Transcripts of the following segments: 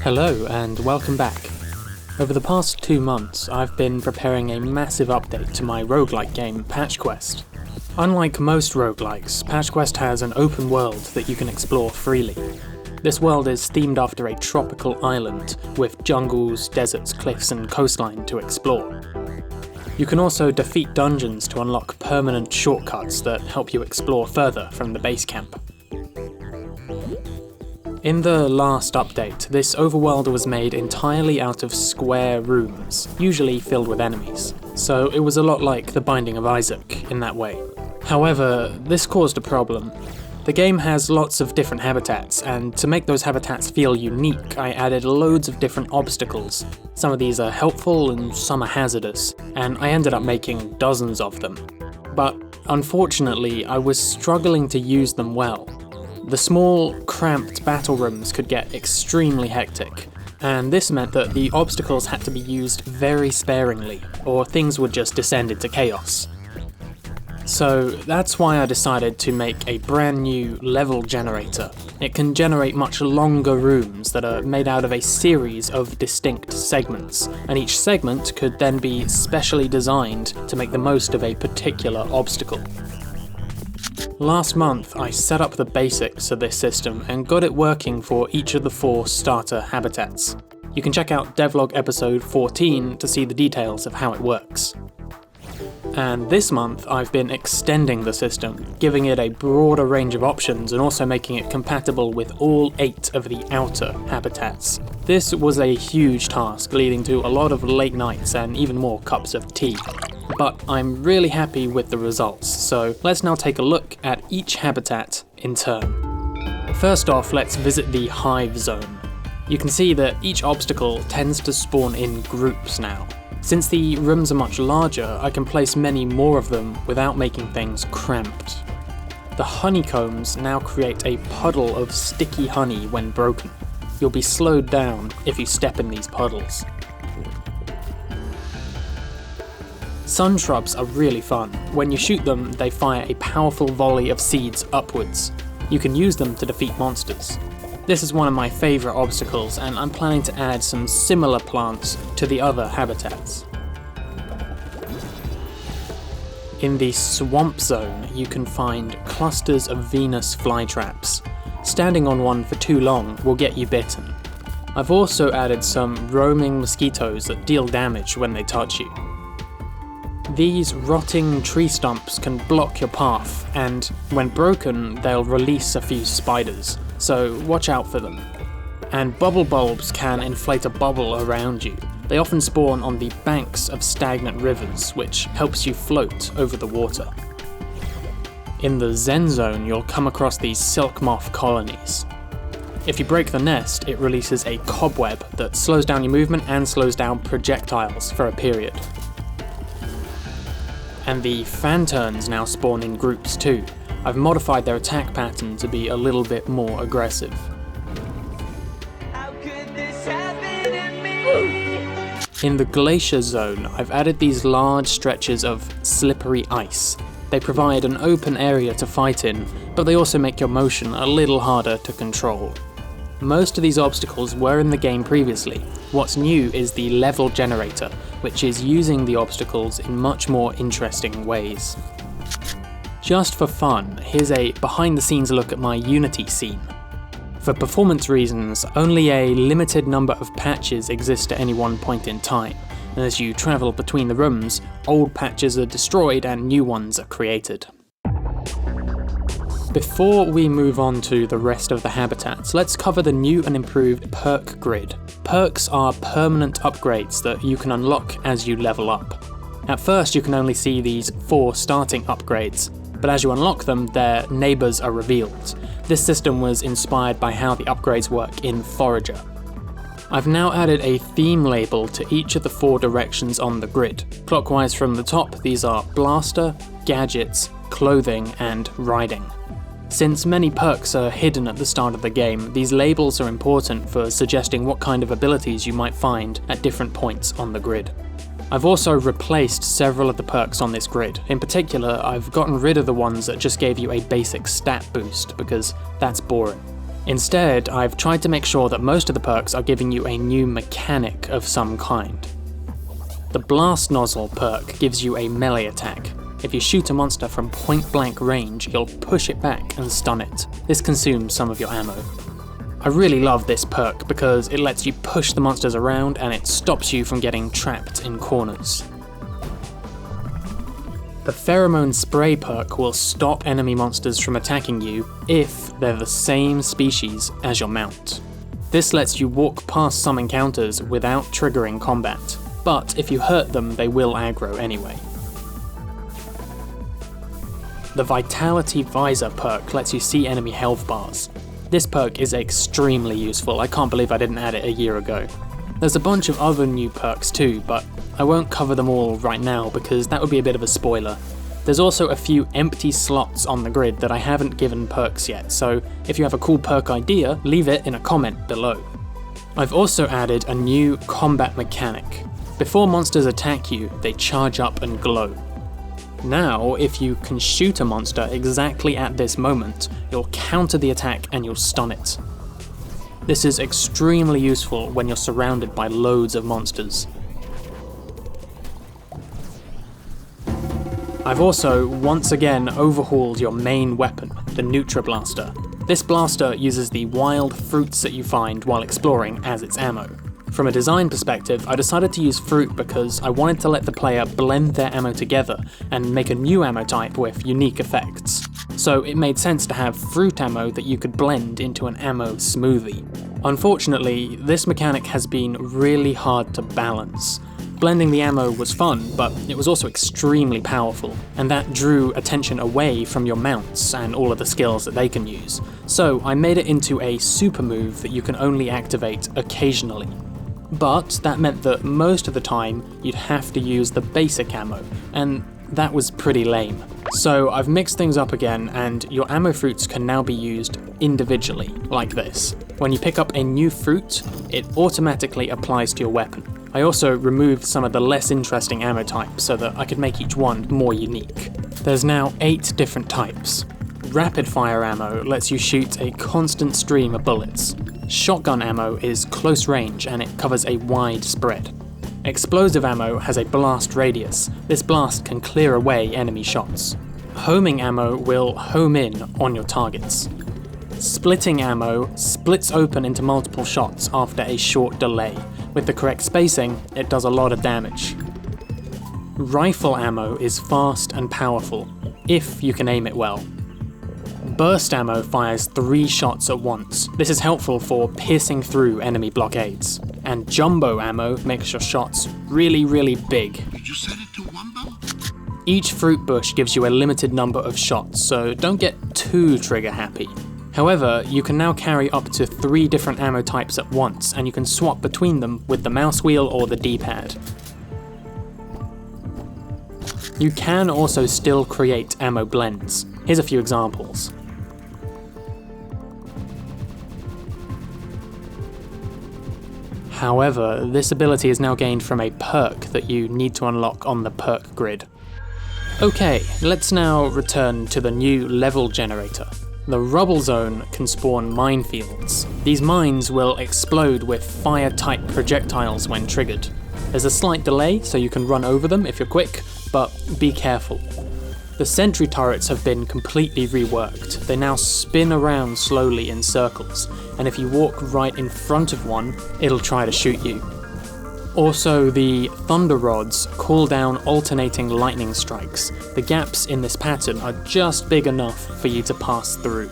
Hello and welcome back. Over the past 2 months, I've been preparing a massive update to my roguelike game, Patch Quest. Unlike most roguelikes, Patch Quest has an open world that you can explore freely. This world is themed after a tropical island, with jungles, deserts, cliffs and coastline to explore. You can also defeat dungeons to unlock permanent shortcuts that help you explore further from the base camp. In the last update, this overworld was made entirely out of square rooms, usually filled with enemies, so it was a lot like The Binding of Isaac in that way. However, this caused a problem. The game has lots of different habitats, and to make those habitats feel unique, I added loads of different obstacles. Some of these are helpful and some are hazardous, and I ended up making dozens of them. But unfortunately, I was struggling to use them well. The small, cramped battle rooms could get extremely hectic, and this meant that the obstacles had to be used very sparingly, or things would just descend into chaos. So that's why I decided to make a brand new level generator. It can generate much longer rooms that are made out of a series of distinct segments, and each segment could then be specially designed to make the most of a particular obstacle. Last month, I set up the basics of this system and got it working for each of the 4 starter habitats. You can check out Devlog episode 14 to see the details of how it works. And this month, I've been extending the system, giving it a broader range of options and also making it compatible with all 8 of the outer habitats. This was a huge task, leading to a lot of late nights and even more cups of tea. But I'm really happy with the results, so let's now take a look at each habitat in turn. First off, let's visit the Hive Zone. You can see that each obstacle tends to spawn in groups now. Since the rooms are much larger, I can place many more of them without making things cramped. The honeycombs now create a puddle of sticky honey when broken. You'll be slowed down if you step in these puddles. Sun shrubs are really fun. When you shoot them, they fire a powerful volley of seeds upwards. You can use them to defeat monsters. This is one of my favourite obstacles, and I'm planning to add some similar plants to the other habitats. In the Swamp Zone, you can find clusters of Venus flytraps. Standing on one for too long will get you bitten. I've also added some roaming mosquitoes that deal damage when they touch you. These rotting tree stumps can block your path, and when broken, they'll release a few spiders, so watch out for them. And bubble bulbs can inflate a bubble around you. They often spawn on the banks of stagnant rivers, which helps you float over the water. In the Zen Zone, you'll come across these silk moth colonies. If you break the nest, it releases a cobweb that slows down your movement and slows down projectiles for a period. And the Fanterns now spawn in groups too. I've modified their attack pattern to be a little bit more aggressive. How could this happen to me? In the Glacier Zone, I've added these large stretches of slippery ice. They provide an open area to fight in, but they also make your motion a little harder to control. Most of these obstacles were in the game previously. What's new is the level generator, which is using the obstacles in much more interesting ways. Just for fun, here's a behind-the-scenes look at my Unity scene. For performance reasons, only a limited number of patches exist at any one point in time, and as you travel between the rooms, old patches are destroyed and new ones are created. Before we move on to the rest of the habitats, let's cover the new and improved Perk Grid. Perks are permanent upgrades that you can unlock as you level up. At first you can only see these 4 starting upgrades, but as you unlock them, their neighbours are revealed. This system was inspired by how the upgrades work in Forager. I've now added a theme label to each of the 4 directions on the grid. Clockwise from the top, these are Blaster, Gadgets, Clothing, and Riding. Since many perks are hidden at the start of the game, these labels are important for suggesting what kind of abilities you might find at different points on the grid. I've also replaced several of the perks on this grid. In particular, I've gotten rid of the ones that just gave you a basic stat boost, because that's boring. Instead, I've tried to make sure that most of the perks are giving you a new mechanic of some kind. The Blast Nozzle perk gives you a melee attack. If you shoot a monster from point blank range, you'll push it back and stun it. This consumes some of your ammo. I really love this perk because it lets you push the monsters around and it stops you from getting trapped in corners. The Pheromone Spray perk will stop enemy monsters from attacking you if they're the same species as your mount. This lets you walk past some encounters without triggering combat, but if you hurt them, they will aggro anyway. The Vitality Visor perk lets you see enemy health bars. This perk is extremely useful, I can't believe I didn't add it a year ago. There's a bunch of other new perks too, but I won't cover them all right now because that would be a bit of a spoiler. There's also a few empty slots on the grid that I haven't given perks yet, so if you have a cool perk idea, leave it in a comment below. I've also added a new combat mechanic. Before monsters attack you, they charge up and glow. Now, if you can shoot a monster exactly at this moment, you'll counter the attack and you'll stun it. This is extremely useful when you're surrounded by loads of monsters. I've also, once again, overhauled your main weapon, the Nutria Blaster. This blaster uses the wild fruits that you find while exploring as its ammo. From a design perspective, I decided to use fruit because I wanted to let the player blend their ammo together and make a new ammo type with unique effects. So it made sense to have fruit ammo that you could blend into an ammo smoothie. Unfortunately, this mechanic has been really hard to balance. Blending the ammo was fun, but it was also extremely powerful, and that drew attention away from your mounts and all of the skills that they can use. So I made it into a super move that you can only activate occasionally. But that meant that most of the time you'd have to use the basic ammo, and that was pretty lame. So I've mixed things up again, and your ammo fruits can now be used individually, like this. When you pick up a new fruit, it automatically applies to your weapon. I also removed some of the less interesting ammo types so that I could make each one more unique. There's now 8 different types. Rapid fire ammo lets you shoot a constant stream of bullets. Shotgun ammo is close range and it covers a wide spread. Explosive ammo has a blast radius. This blast can clear away enemy shots. Homing ammo will home in on your targets. Splitting ammo splits open into multiple shots after a short delay. With the correct spacing, it does a lot of damage. Rifle ammo is fast and powerful, if you can aim it well. Burst ammo fires 3 shots at once. This is helpful for piercing through enemy blockades. And jumbo ammo makes your shots really, really big. Did you set it to Wumbo? Each fruit bush gives you a limited number of shots, so don't get too trigger happy. However, you can now carry up to 3 different ammo types at once, and you can swap between them with the mouse wheel or the D-pad. You can also still create ammo blends. Here's a few examples. However, this ability is now gained from a perk that you need to unlock on the Perk Grid. Okay, let's now return to the new level generator. The Rubble Zone can spawn minefields. These mines will explode with fire-type projectiles when triggered. There's a slight delay, so you can run over them if you're quick, but be careful. The sentry turrets have been completely reworked. They now spin around slowly in circles, and if you walk right in front of one, it'll try to shoot you. Also, the thunder rods call down alternating lightning strikes. The gaps in this pattern are just big enough for you to pass through.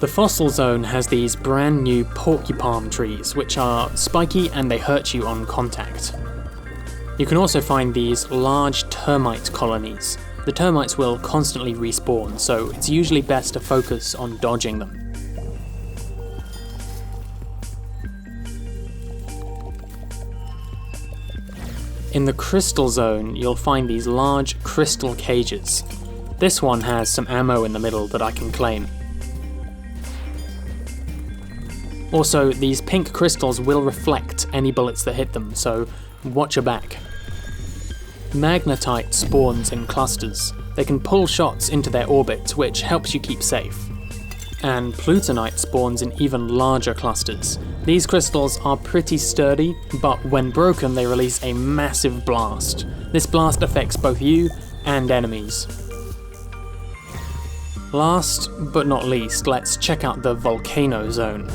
The Fossil Zone has these brand new porcupine trees, which are spiky and they hurt you on contact. You can also find these large termite colonies. The termites will constantly respawn, so it's usually best to focus on dodging them. In the Crystal Zone, you'll find these large crystal cages. This one has some ammo in the middle that I can claim. Also, these pink crystals will reflect any bullets that hit them, so watch your back. Magnetite spawns in clusters. They can pull shots into their orbit, which helps you keep safe. and plutonite spawns in even larger clusters. These crystals are pretty sturdy, but when broken they release a massive blast. This blast affects both you and enemies. Last but not least, let's check out the Volcano Zone.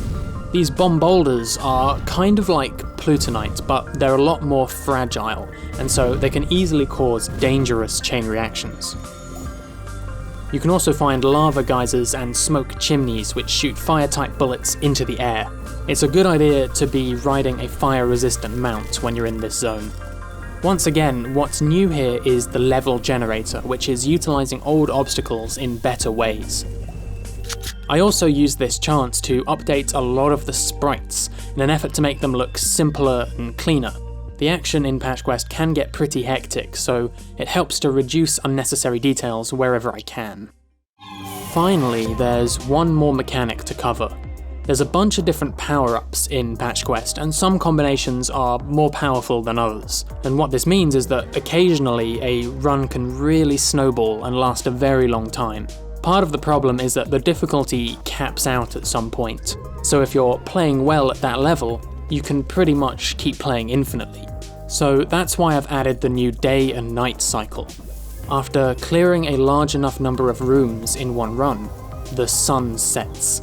These bomb boulders are kind of like plutonite, but they're a lot more fragile, and so they can easily cause dangerous chain reactions. You can also find lava geysers and smoke chimneys which shoot fire-type bullets into the air. It's a good idea to be riding a fire-resistant mount when you're in this zone. Once again, what's new here is the level generator, which is utilising old obstacles in better ways. I also used this chance to update a lot of the sprites in an effort to make them look simpler and cleaner. The action in Patch Quest can get pretty hectic, so it helps to reduce unnecessary details wherever I can. Finally, there's one more mechanic to cover. There's a bunch of different power-ups in Patch Quest, and some combinations are more powerful than others. And what this means is that occasionally a run can really snowball and last a very long time. Part of the problem is that the difficulty caps out at some point, so if you're playing well at that level, you can pretty much keep playing infinitely. So that's why I've added the new Day and Night Cycle. After clearing a large enough number of rooms in one run, the sun sets.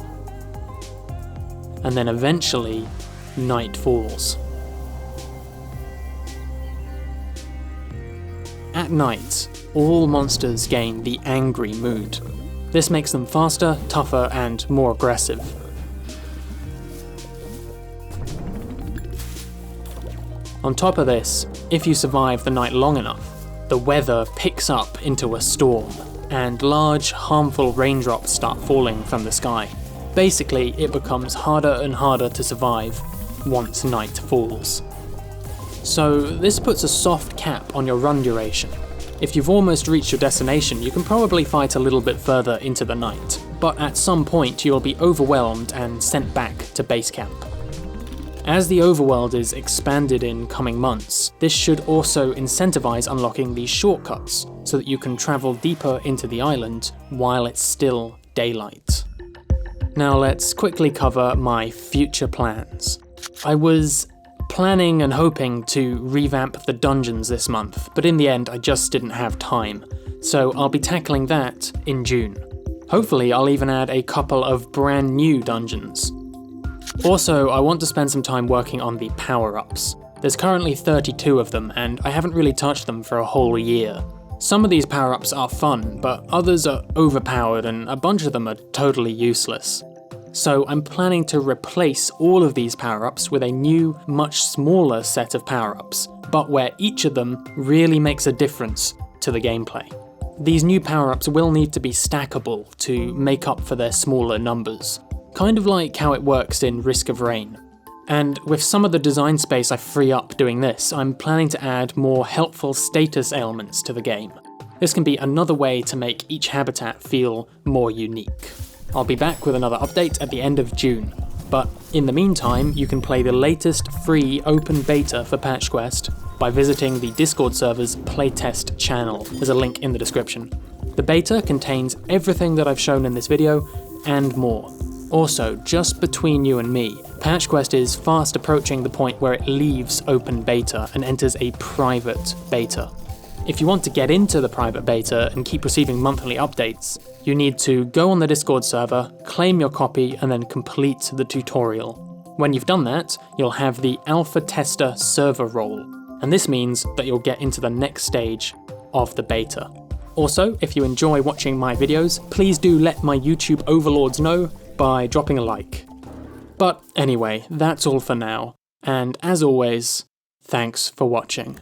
And then eventually, night falls. At night, all monsters gain the Angry Mood. This makes them faster, tougher, and more aggressive. On top of this, if you survive the night long enough, the weather picks up into a storm, and large, harmful raindrops start falling from the sky. Basically, it becomes harder and harder to survive once night falls. So this puts a soft cap on your run duration. If you've almost reached your destination, you can probably fight a little bit further into the night, but at some point you'll be overwhelmed and sent back to base camp. As the overworld is expanded in coming months, this should also incentivize unlocking these shortcuts, so that you can travel deeper into the island while it's still daylight. Now let's quickly cover my future plans. I was planning and hoping to revamp the dungeons this month, but in the end I just didn't have time, so I'll be tackling that in June. Hopefully I'll even add a couple of brand new dungeons. Also, I want to spend some time working on the power-ups. There's currently 32 of them, and I haven't really touched them for a whole year. Some of these power-ups are fun, but others are overpowered and a bunch of them are totally useless. So I'm planning to replace all of these power-ups with a new, much smaller set of power-ups, but where each of them really makes a difference to the gameplay. These new power-ups will need to be stackable to make up for their smaller numbers. Kind of like how it works in Risk of Rain. And with some of the design space I free up doing this, I'm planning to add more helpful status elements to the game. This can be another way to make each habitat feel more unique. I'll be back with another update at the end of June, but in the meantime you can play the latest free open beta for Patch Quest by visiting the Discord server's playtest channel. There's a link in the description. The beta contains everything that I've shown in this video and more. Also, just between you and me, Patch Quest is fast approaching the point where it leaves open beta and enters a private beta. If you want to get into the private beta and keep receiving monthly updates, you need to go on the Discord server, claim your copy, and then complete the tutorial. When you've done that, you'll have the Alpha Tester server role, and this means that you'll get into the next stage of the beta. Also, if you enjoy watching my videos, please do let my YouTube overlords know by dropping a like. But anyway, that's all for now, and as always, thanks for watching.